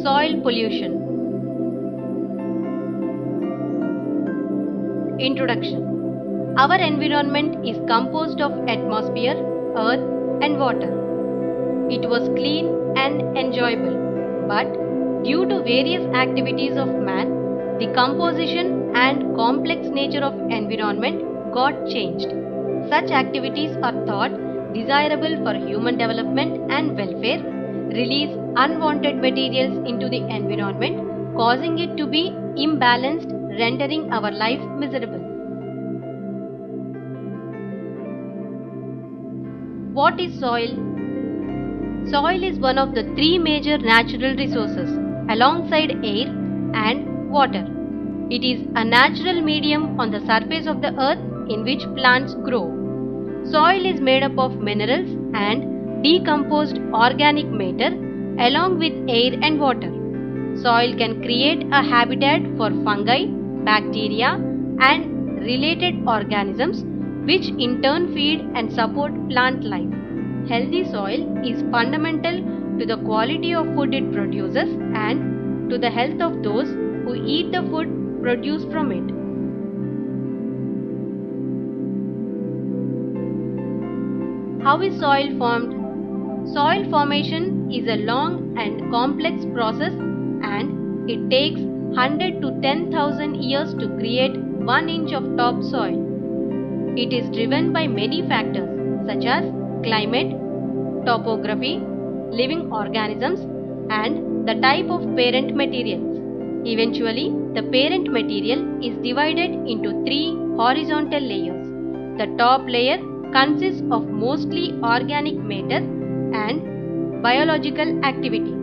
Soil pollution. Introduction. Our environment is composed of atmosphere, earth and water. It was clean and enjoyable, but due to various activities of man, the composition and complex nature of environment got changed. Such activities are thought desirable for human development and welfare, release unwanted materials into the environment, causing it to be imbalanced, rendering our life miserable. What is soil? Soil is one of the three major natural resources alongside air and water. It is a natural medium on the surface of the earth in which plants grow. Soil is made up of minerals and decomposed organic matter along with air and water. Soil can create a habitat for fungi, bacteria and related organisms which in turn feed and support plant life. Healthy soil is fundamental to the quality of food it produces and to the health of those who eat the food produced from it. How is soil formed? Soil formation is a long and complex process and it takes 100 to 10,000 years to create 1 inch of topsoil. It is driven by many factors such as climate, topography, living organisms and the type of parent materials. Eventually, the parent material is divided into 3 horizontal layers. The top layer consists of mostly organic matter and biological activity.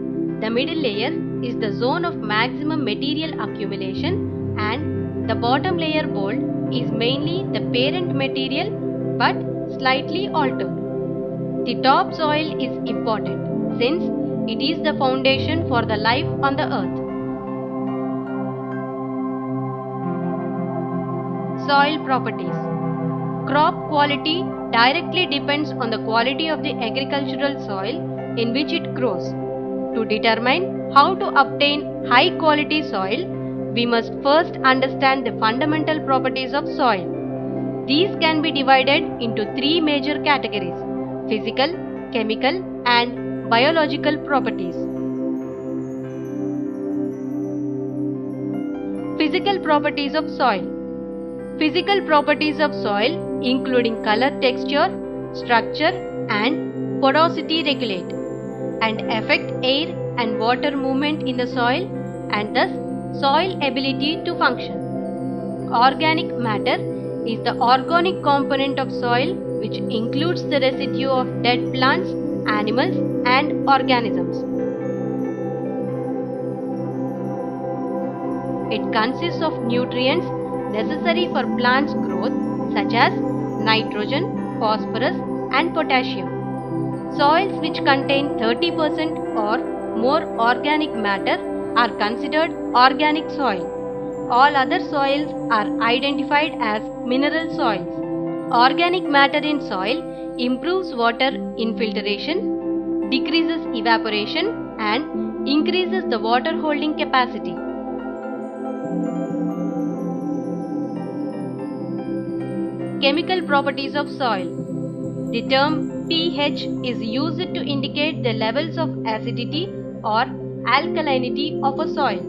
The middle layer is the zone of maximum material accumulation and the bottom layer bold is mainly the parent material but slightly altered. The topsoil is important since it is the foundation for the life on the earth. Soil properties. Crop quality directly depends on the quality of the agricultural soil in which it grows. To determine how to obtain high quality soil, we must first understand the fundamental properties of soil. These can be divided into 3 major categories: physical, chemical and biological properties. Physical properties of soil. Physical properties of soil including color, texture, structure and porosity regulate and affect air and water movement in the soil and thus soil ability to function. Organic matter is the organic component of soil which includes the residue of dead plants, animals and organisms. It consists of nutrients necessary for plants' growth such as nitrogen, phosphorus and potassium. Soils which contain 30% or more organic matter are considered organic soil. All other soils are identified as mineral soils. Organic matter in soil improves water infiltration, decreases evaporation and increases the water holding capacity. Chemical properties of soil. The term pH is used to indicate the levels of acidity or alkalinity of a soil.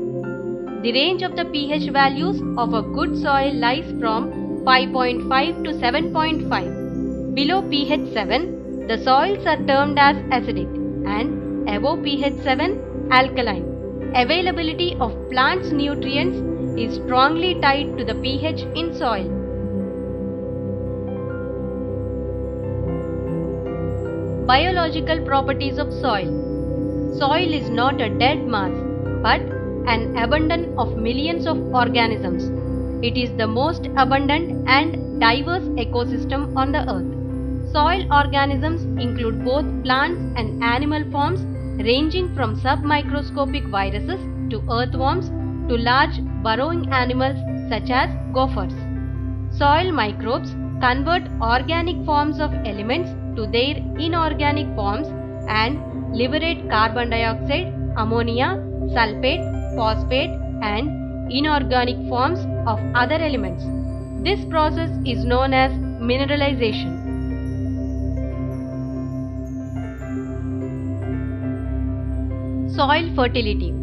The range of the pH values of a good soil lies from 5.5 to 7.5. Below pH 7, the soils are termed as acidic and above pH 7, alkaline. Availability of plants' nutrients is strongly tied to the pH in soil. Biological properties of soil. Soil is not a dead mass but an abundance of millions of organisms. It is the most abundant and diverse ecosystem on the earth. Soil organisms include both plants and animal forms ranging from submicroscopic viruses to earthworms to large burrowing animals such as gophers. Soil microbes convert organic forms of elements to their inorganic forms and liberate carbon dioxide, ammonia, sulfate, phosphate, and inorganic forms of other elements. This process is known as mineralization. Soil fertility.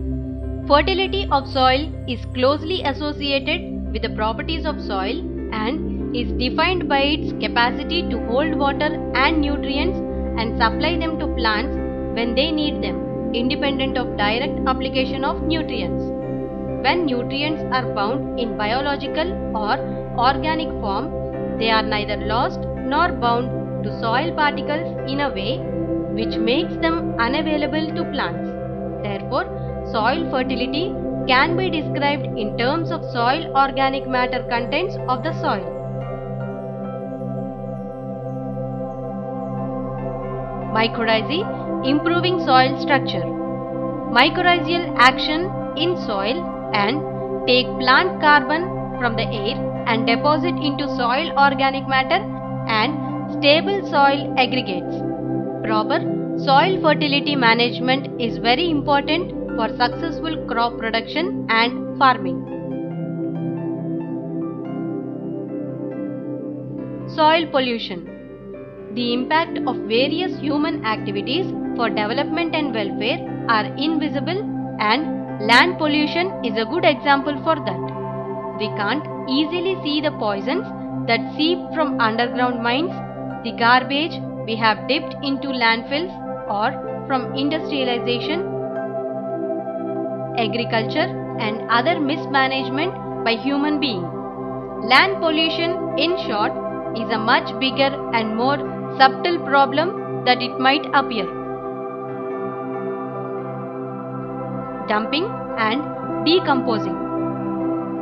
Fertility of soil is closely associated with the properties of soil and is defined by its capacity to hold water and nutrients and supply them to plants when they need them, independent of direct application of nutrients. When nutrients are bound in biological or organic form, they are neither lost nor bound to soil particles in a way which makes them unavailable to plants. Therefore, soil fertility can be described in terms of soil organic matter contents of the soil. Mycorrhizae improving soil structure. Mycorrhizal action in soil and take plant carbon from the air and deposit into soil organic matter and stable soil aggregates. Proper soil fertility management is very important for successful crop production and farming. Soil pollution. The impact of various human activities for development and welfare are invisible, and land pollution is a good example for that. We can't easily see the poisons that seep from underground mines, the garbage we have dipped into landfills, or from industrialization, agriculture, and other mismanagement by human beings. Land pollution, in short, is a much bigger and more subtle problem that it might appear. Dumping and decomposing.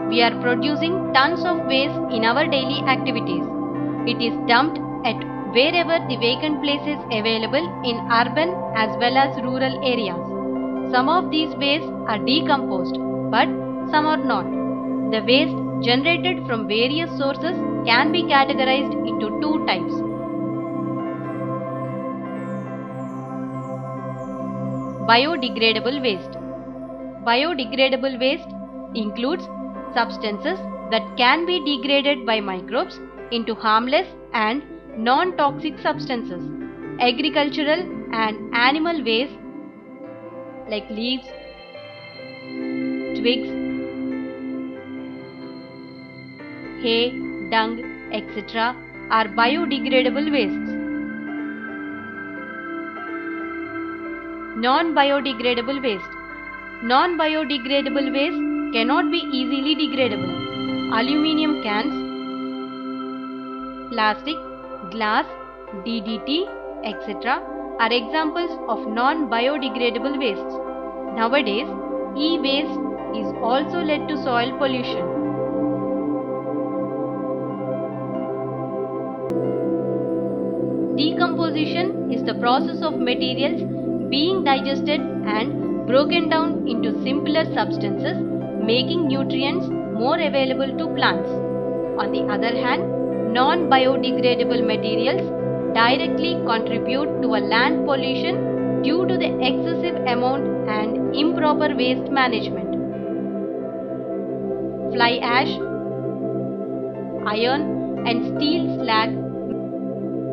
We are producing tons of waste in our daily activities. It is dumped at wherever the vacant place is available in urban as well as rural areas. Some of these wastes are decomposed, but some are not. The waste generated from various sources can be categorized into two types. Biodegradable waste. Biodegradable waste includes substances that can be degraded by microbes into harmless and non-toxic substances. Agricultural and animal waste like leaves, twigs, hay, dung, etc. are biodegradable wastes. Non-biodegradable waste. Non-biodegradable waste cannot be easily degradable. Aluminium cans, plastic, glass, DDT, etc. are examples of non-biodegradable wastes. Nowadays, e-waste is also led to soil pollution. Decomposition is the process of materials being digested and broken down into simpler substances, making nutrients more available to plants. On the other hand, non-biodegradable materials directly contribute to a land pollution due to the excessive amount and improper waste management. Fly ash, iron and steel slag,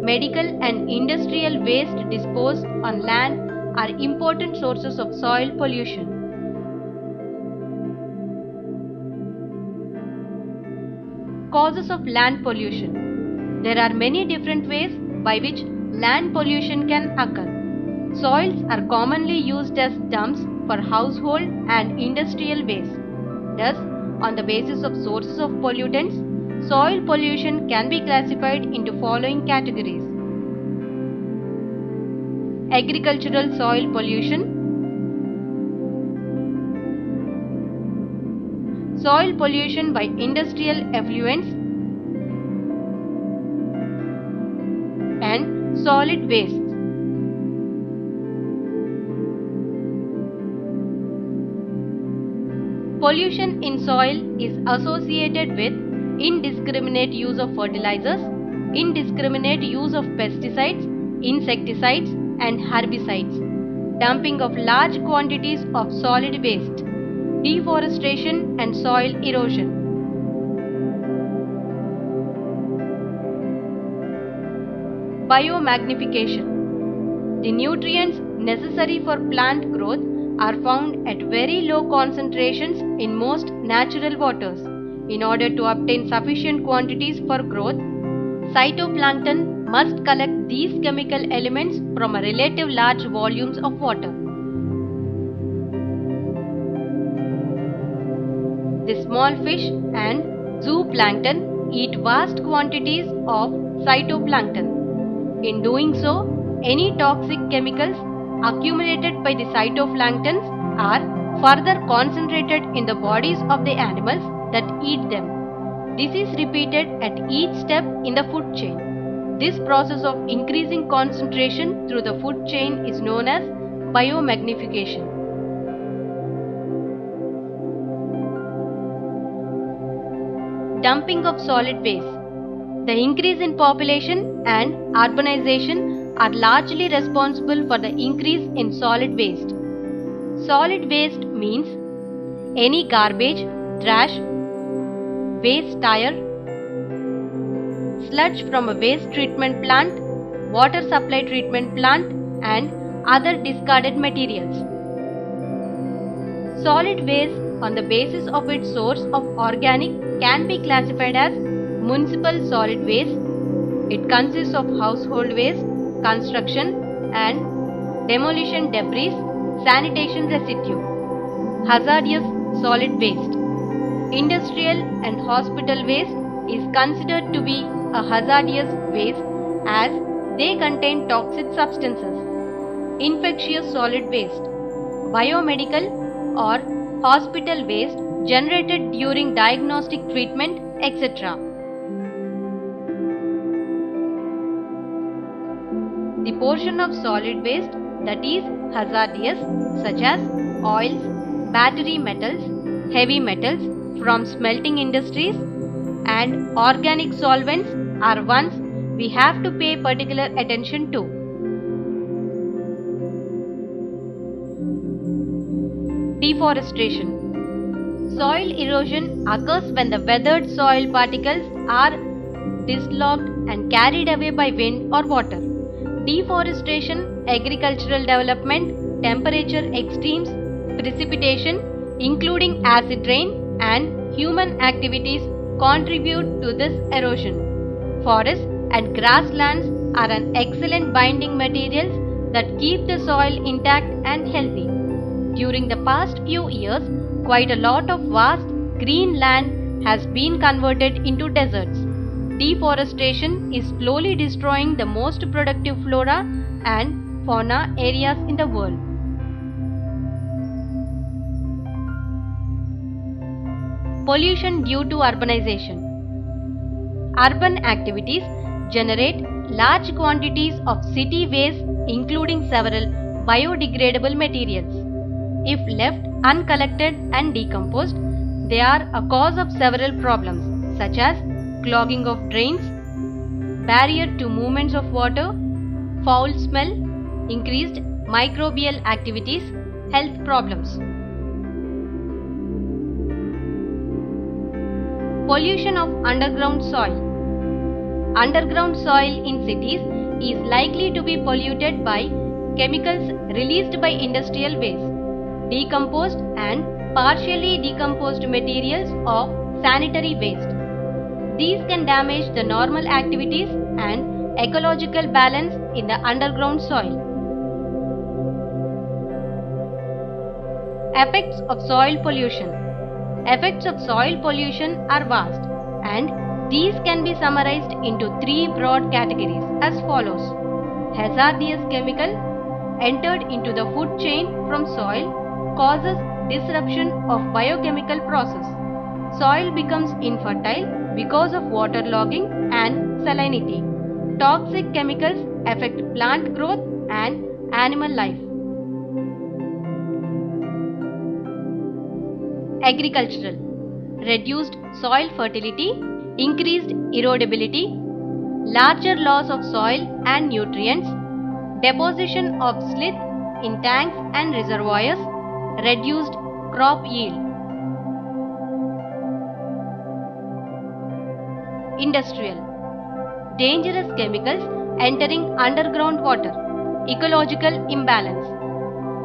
medical and industrial waste disposed on land are important sources of soil pollution. Causes of land pollution. There are many different ways by which land pollution can occur. Soils are commonly used as dumps for household and industrial waste. Thus, on the basis of sources of pollutants, soil pollution can be classified into following categories. Agricultural soil pollution, soil pollution by industrial effluents, and solid wastes. Pollution in soil is associated with indiscriminate use of fertilizers, indiscriminate use of pesticides, insecticides, and herbicides. dumping of large quantities of solid waste, deforestation and soil erosion. Biomagnification. The nutrients necessary for plant growth are found at very low concentrations in most natural waters. In order to obtain sufficient quantities for growth, phytoplankton must collect these chemical elements from a relative large volumes of water. The small fish and zooplankton eat vast quantities of phytoplankton. In doing so, any toxic chemicals accumulated by the phytoplanktons are further concentrated in the bodies of the animals that eat them. This is repeated at each step in the food chain. This process of increasing concentration through the food chain is known as biomagnification. Dumping of solid waste. The increase in population and urbanization are largely responsible for the increase in solid waste. Solid waste means any garbage, trash, waste tire, sludge from a waste treatment plant, water supply treatment plant and other discarded materials. Solid waste on the basis of its source of organic can be classified as municipal solid waste. It consists of household waste, construction and demolition debris, sanitation residue. Hazardous solid waste. Industrial and hospital waste is considered to be a hazardous waste as they contain toxic substances. Infectious solid waste. Biomedical or hospital waste generated during diagnostic treatment, etc. The portion of solid waste that is hazardous, such as oils, battery metals, heavy metals from smelting industries and organic solvents are ones we have to pay particular attention to. Deforestation. Soil erosion occurs when the weathered soil particles are dislodged and carried away by wind or water. Deforestation, agricultural development, temperature extremes, precipitation, including acid rain, and human activities contribute to this erosion. Forests and grasslands are an excellent binding materials that keep the soil intact and healthy. During the past few years, quite a lot of vast green land has been converted into deserts. Deforestation is slowly destroying the most productive flora and fauna areas in the world. Pollution due to urbanization. Urban activities generate large quantities of city waste, including several biodegradable materials. If left uncollected and decomposed, they are a cause of several problems such as clogging of drains, barrier to movements of water, foul smell, increased microbial activities, health problems. Pollution of underground soil. Underground soil in cities is likely to be polluted by chemicals released by industrial waste, decomposed and partially decomposed materials of sanitary waste. These can damage the normal activities and ecological balance in the underground soil. Effects of soil pollution. Effects of soil pollution are vast and these can be summarized into three broad categories as follows. Hazardous chemical entered into the food chain from soil causes disruption of biochemical process. Soil becomes infertile because of waterlogging and salinity. Toxic chemicals affect plant growth and animal life. Agricultural. Reduced soil fertility, increased erodibility, larger loss of soil and nutrients, deposition of slith in tanks and reservoirs, reduced crop yield. Industrial. Dangerous chemicals entering underground water. Ecological imbalance.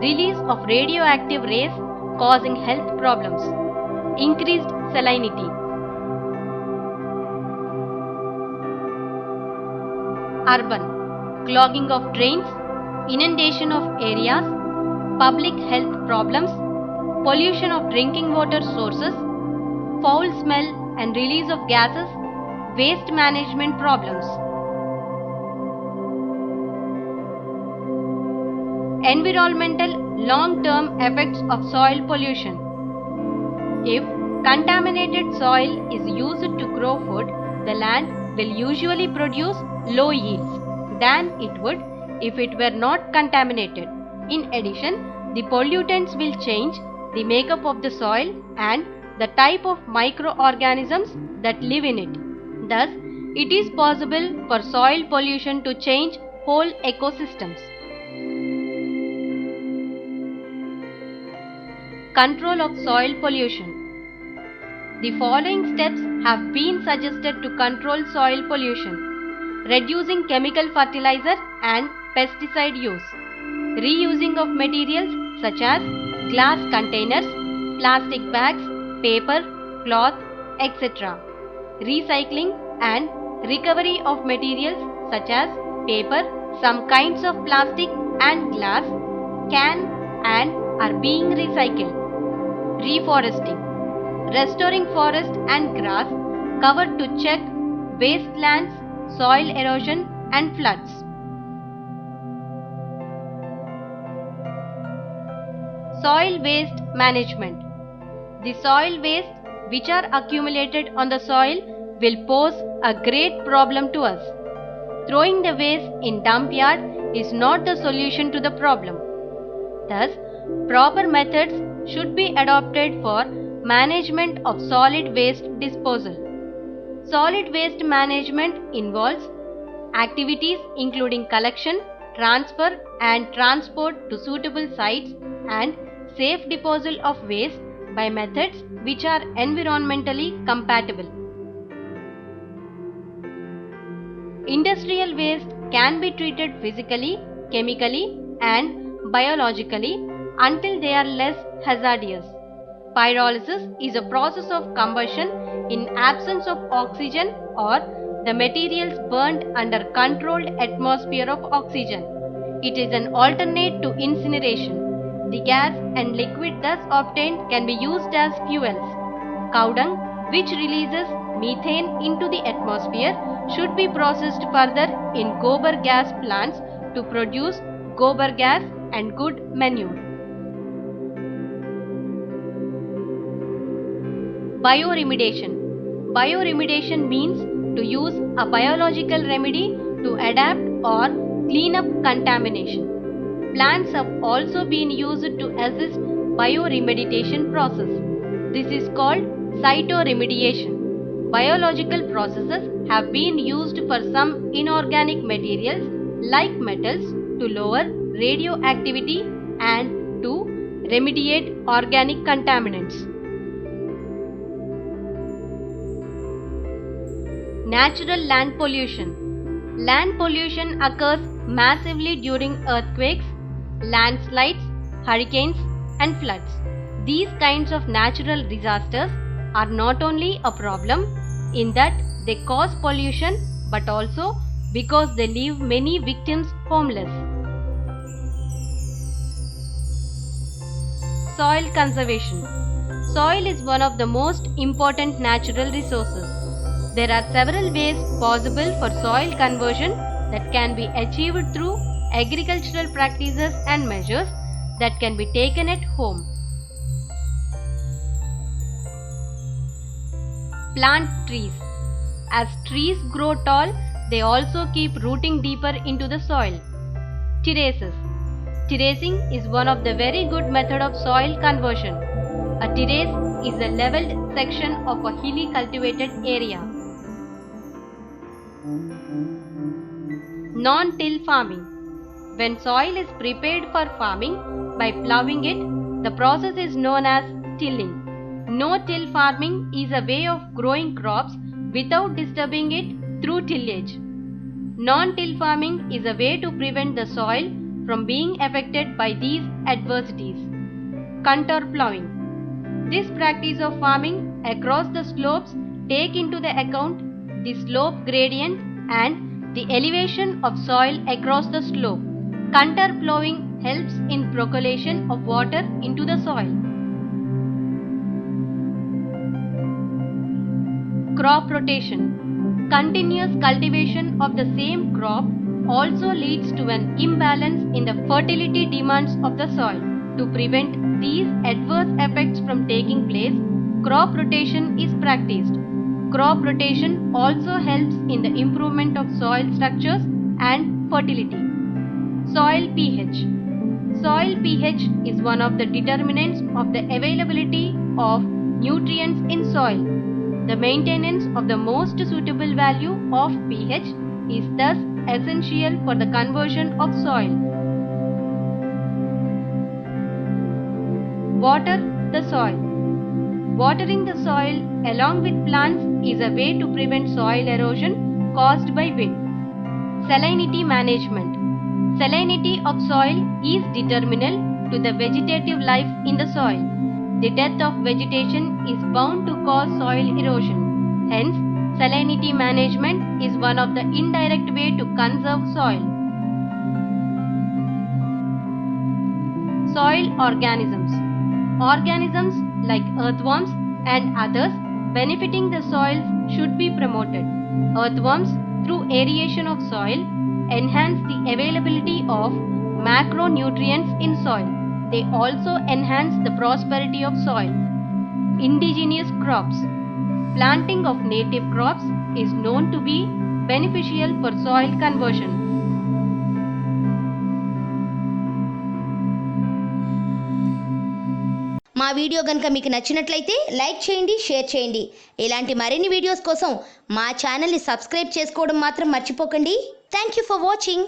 Release of radioactive rays causing health problems. Increased salinity. Urban. Clogging of drains, inundation of areas, public health problems, pollution of drinking water sources, foul smell and release of gases, waste management problems. Environmental long-term effects of soil pollution. If contaminated soil is used to grow food, the land will usually produce low yields than it would if it were not contaminated. In addition, the pollutants will change the makeup of the soil and the type of microorganisms that live in it. Thus, it is possible for soil pollution to change whole ecosystems. Control of soil pollution. The following steps have been suggested to control soil pollution. Reducing chemical fertilizer and pesticide use. Reusing of materials such as glass containers, plastic bags, paper, cloth, etc. Recycling and recovery of materials such as paper, some kinds of plastic and glass can and are being recycled. Reforesting. Restoring forest and grass covered to check wastelands, soil erosion and floods. Soil waste management. The soil waste which are accumulated on the soil will pose a great problem to us. Throwing the waste in dump yard is not the solution to the problem. Thus, proper methods should be adopted for management of solid waste disposal. Solid waste management involves activities including collection, transfer and transport to suitable sites and safe disposal of waste by methods which are environmentally compatible. Industrial waste can be treated physically, chemically and biologically until they are less hazardous. Pyrolysis is a process of combustion in absence of oxygen or the materials burnt under controlled atmosphere of oxygen. It is an alternate to incineration. The gas and liquid thus obtained can be used as fuels. Cow dung, which releases methane into the atmosphere, should be processed further in gobar gas plants to produce gobar gas and good manure. Bioremediation. Bioremediation means to use a biological remedy to adapt or clean up contamination. Plants have also been used to assist bioremediation process. This is called cytoremediation. Biological processes have been used for some inorganic materials like metals to lower radioactivity and to remediate organic contaminants. Natural land pollution. Land pollution occurs massively during earthquakes, landslides, hurricanes and floods. These kinds of natural disasters are not only a problem in that they cause pollution but also because they leave many victims homeless. Soil conservation. Soil is one of the most important natural resources. There are several ways possible for soil conversion that can be achieved through agricultural practices and measures that can be taken at home. Plant trees. As trees grow tall, they also keep rooting deeper into the soil. Terraces. Terracing is one of the very good method of soil conversion. A terrace is a leveled section of a hilly cultivated area. Non-till farming. When soil is prepared for farming by ploughing it, the process is known as tilling. No-till farming is a way of growing crops without disturbing it through tillage. Non-till farming is a way to prevent the soil from being affected by these adversities. Contour ploughing. This practice of farming across the slopes take into the account the slope gradient and the elevation of soil across the slope. Contour ploughing helps in percolation of water into the soil. Crop rotation. Continuous cultivation of the same crop also leads to an imbalance in the fertility demands of the soil. To prevent these adverse effects from taking place, crop rotation is practiced. Crop rotation also helps in the improvement of soil structures and fertility. Soil pH. Soil pH is one of the determinants of the availability of nutrients in soil. The maintenance of the most suitable value of pH is thus essential for the conversion of soil. Water the soil. Watering the soil along with plants is a way to prevent soil erosion caused by wind. Salinity management. Salinity of soil is determinal to the vegetative life in the soil. The death of vegetation is bound to cause soil erosion. Hence, salinity management is one of the indirect way to conserve soil. Soil organisms. Organisms like earthworms and others benefiting the soils should be promoted. Earthworms, through aeration of soil, enhance the availability of macronutrients in soil. They also enhance the prosperity of soil. Indigenous crops. Planting of native crops is known to be beneficial for soil conversion. మా video కనుక మీకు నచ్చినట్లయితే like చేయండి, share చేయండి. ఇలాంటి మరిన్ని videos కోసం మా ఛానల్ని సబ్స్క్రైబ్ చేసుకోవడం మాత్రం మర్చిపోకండి. Thank you for watching.